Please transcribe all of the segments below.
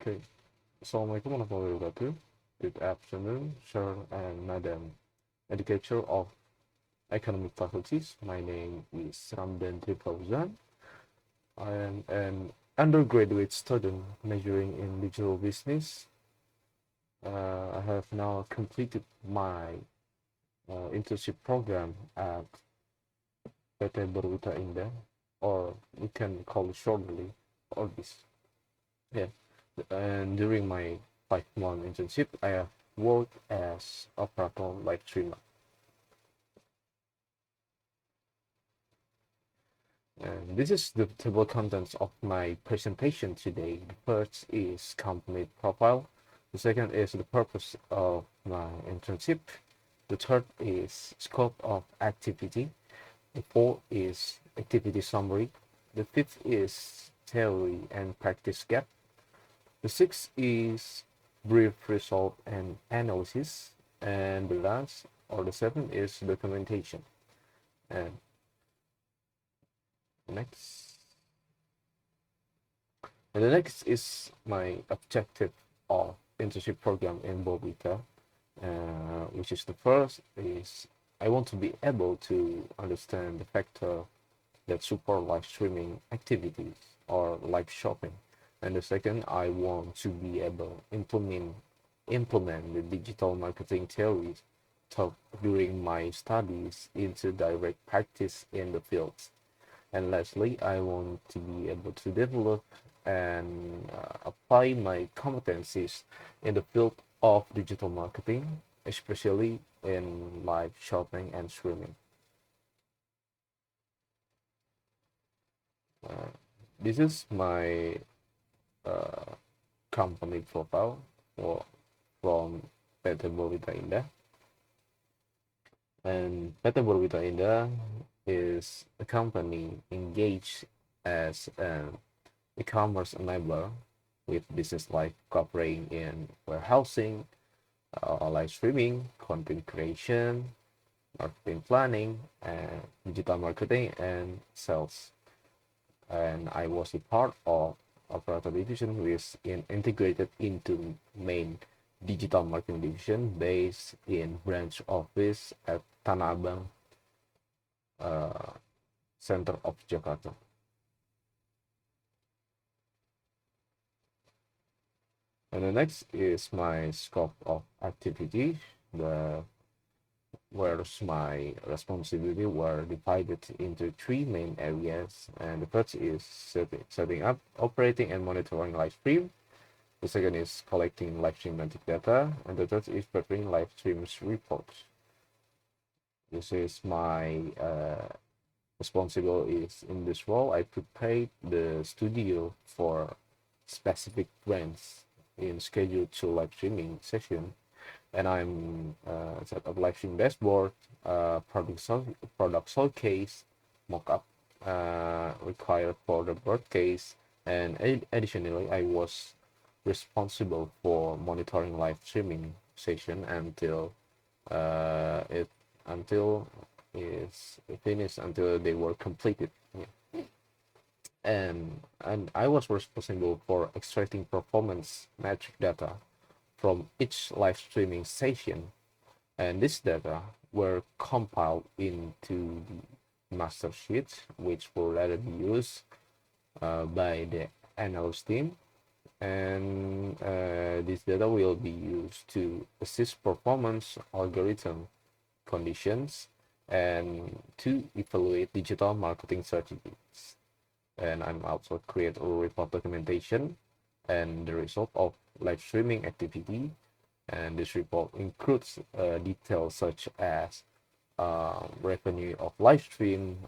Okay. Assalamualaikum warahmatullahi wabarakatuh. Good afternoon, sir and madam, educator of economic faculties. My name is Ramdhan Tri Fauzan. I am an undergraduate student majoring in digital business. I have now completed my internship program at PT Borwita Indah, or we can call it shortly Orbis. Yeah. And during my 5-month internship, I have worked as operator live streamer. And this is the table contents of my presentation today. The first is company profile. The second is the purpose of my internship. The third is scope of activity. The fourth is activity summary. The fifth is theory and practice gap. The sixth is brief result and analysis. And the last, or the seventh, is documentation. And next. And the next is my objective of internship program in Borwita, which is the first is I want to be able to understand the factor that support live streaming activities or live shopping. And the second, I want to be able to implement the digital marketing theories taught during my studies into direct practice in the field. And lastly, I want to be able to develop and apply my competencies in the field of digital marketing, especially in live shopping and streaming. Uh, this is my uh, company profile for, from PT Borwita Indah. And PT Borwita Indah is a company engaged as an e-commerce enabler with business like cooperating in warehousing, live streaming, content creation, marketing planning, and digital marketing and sales. And I was a part of operator division, which is integrated into main digital marketing division based in branch office at Tanah Abang, center of Jakarta. And the next is my scope of activity, the whereas my responsibility were divided into three main areas. And the first is setting up, operating, and monitoring live stream. The second is collecting live stream data, and the third is preparing live streams reports. This is my responsibility is in this role. I prepared the studio for specific brands in schedule to live streaming session, and I'm set up live stream dashboard, product showcase, mockup required for the broadcast, and additionally, I was responsible for monitoring live streaming session it until it's finished until they were completed. Yeah. And I was responsible for extracting performance metric data from each live streaming session, and this data were compiled into the master sheets, which will later be used by the analyst team. And this data will be used to assist performance algorithm conditions and to evaluate digital marketing strategies. And I'm also create a report documentation and the result of live streaming activity. And this report includes details such as revenue of live stream,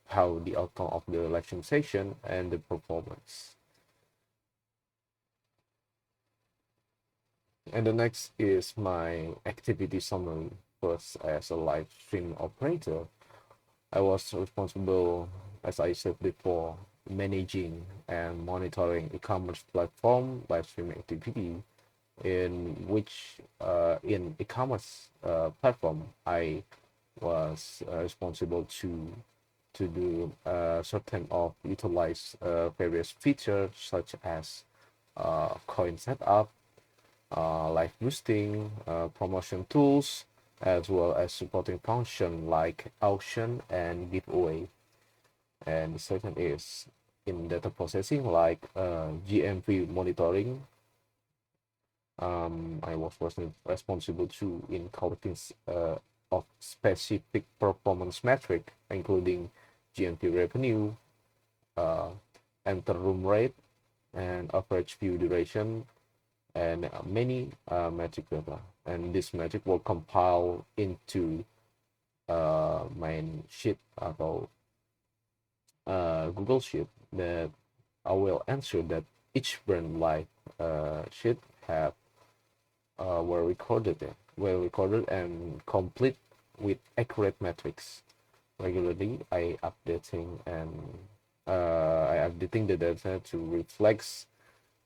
how the outcome of the live stream session, and the performance. And the next is my activity summary. First, as a live stream operator, I was responsible, as I said before, managing and monitoring e-commerce platform live streaming activity, in which in e-commerce platform I was responsible to do certain of utilize various features such as coin setup, live boosting, promotion tools, as well as supporting function like auction and giveaway. And the second is in data processing like GMV monitoring. I was responsible to in collecting of specific performance metric, including GMV revenue, uh, enter room rate, and average view duration, and many metric data. And this metric will compile into main sheet atau Google Sheet that I will ensure that each brand live sheet have were recorded and complete with accurate metrics. Regularly, I updating the data to reflect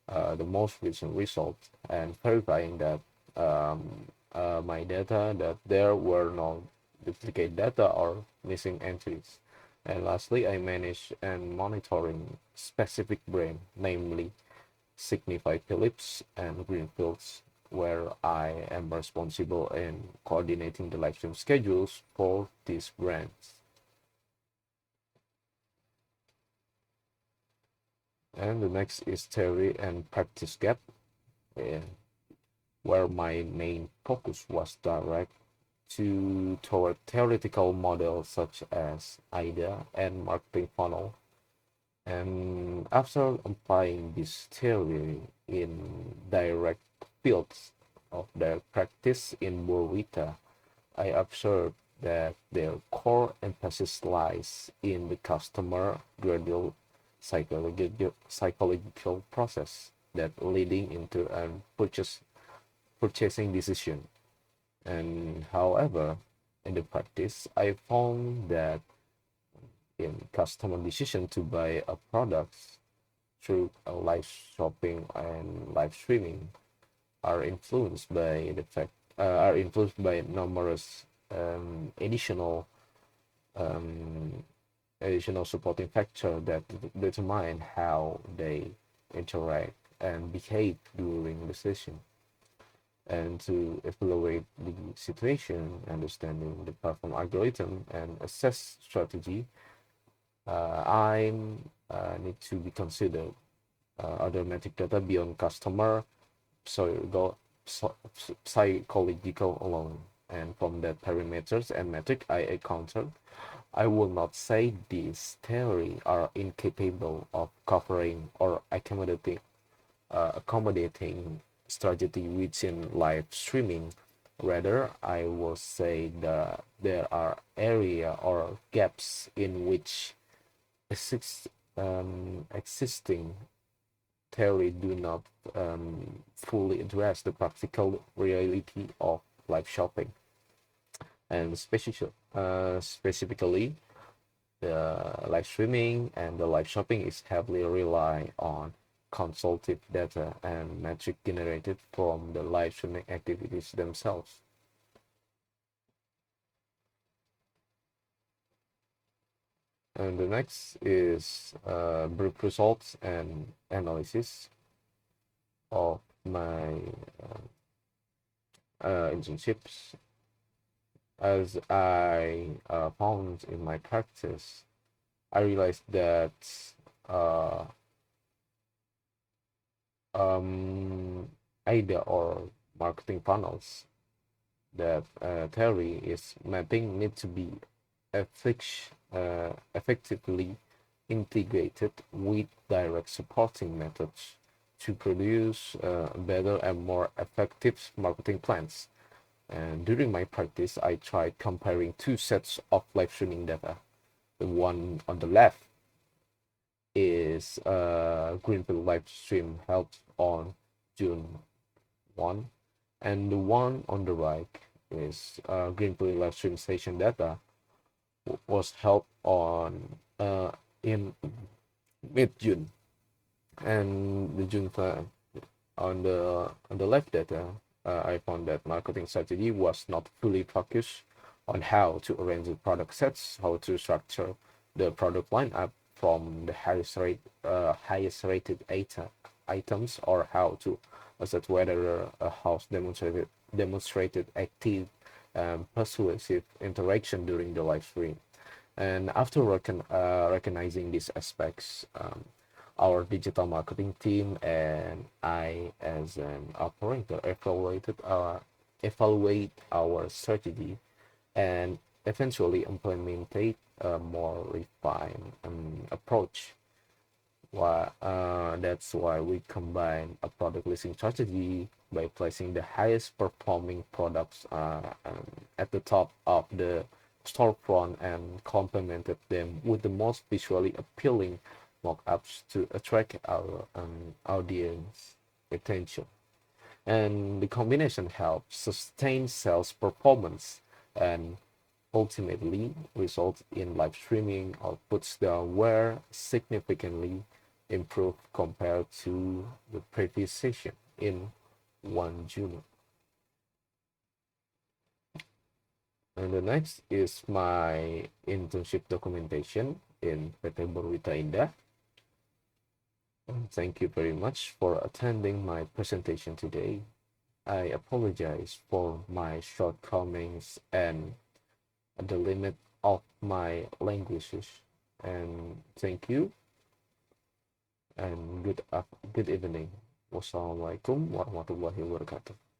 the most recent results and verifying that my data that there were no duplicate data or missing entries. And lastly, I manage and monitoring specific brand, namely Signify Philips and Greenfields, where I am responsible in coordinating the live stream schedules for these brands. And the next is theory and practice gap, where my main focus was direct toward theoretical models such as IDA and marketing funnel. And after applying this theory in direct fields of their practice in Borwita, I observed that their core emphasis lies in the customer gradual psychological process that leading into a purchasing decision. And however, in the practice, I found that in customer decision to buy a product through a live shopping and live streaming are influenced by numerous um, additional supporting factor that determine how they interact and behave during the session. And to evaluate the situation, understanding the platform algorithm and assess strategy, I need to be considered other metric data beyond customer psychological alone. And from the parameters and metric I encountered, I will not say these theory are incapable of covering or accommodating strategy within live streaming. Rather, I will say that there are area or gaps in which existing theory do not fully address the practical reality of live shopping. And specifically, the live streaming and the live shopping is heavily rely on consultative data and metric generated from the live streaming activities themselves. And the next is brief results and analysis of my internships. As I found in my practice, I realized that AIDA or marketing funnels that theory is mapping need to be effectively integrated with direct supporting methods to produce better and more effective marketing plans. And during my practice, I tried comparing two sets of live streaming data. The one on the left is Greenfield live stream held on June 1, and the one on the right is Greenfield live stream session data was held on in mid-June. And the June on the left data, I found that marketing strategy was not fully focused on how to arrange the product sets, how to structure the product lineup from the highest rated data, items or how to assess whether a house demonstrated active persuasive interaction during the live stream. And after recognizing these aspects, our digital marketing team and I, as an operator, evaluate our strategy and eventually implementate a more refined approach. That's why we combine a product listing strategy by placing the highest performing products at the top of the storefront and complemented them with the most visually appealing mock-ups to attract our audience attention. And the combination helps sustain sales performance and ultimately results in live streaming outputs that were significantly improved compared to the previous session in 1 June. And the next is my internship documentation in PT Borwita Indah. And thank you very much for attending my presentation today. I apologize for my shortcomings and the limit of my languages. And thank you and good evening. Wassalamualaikum warahmatullahi wabarakatuh.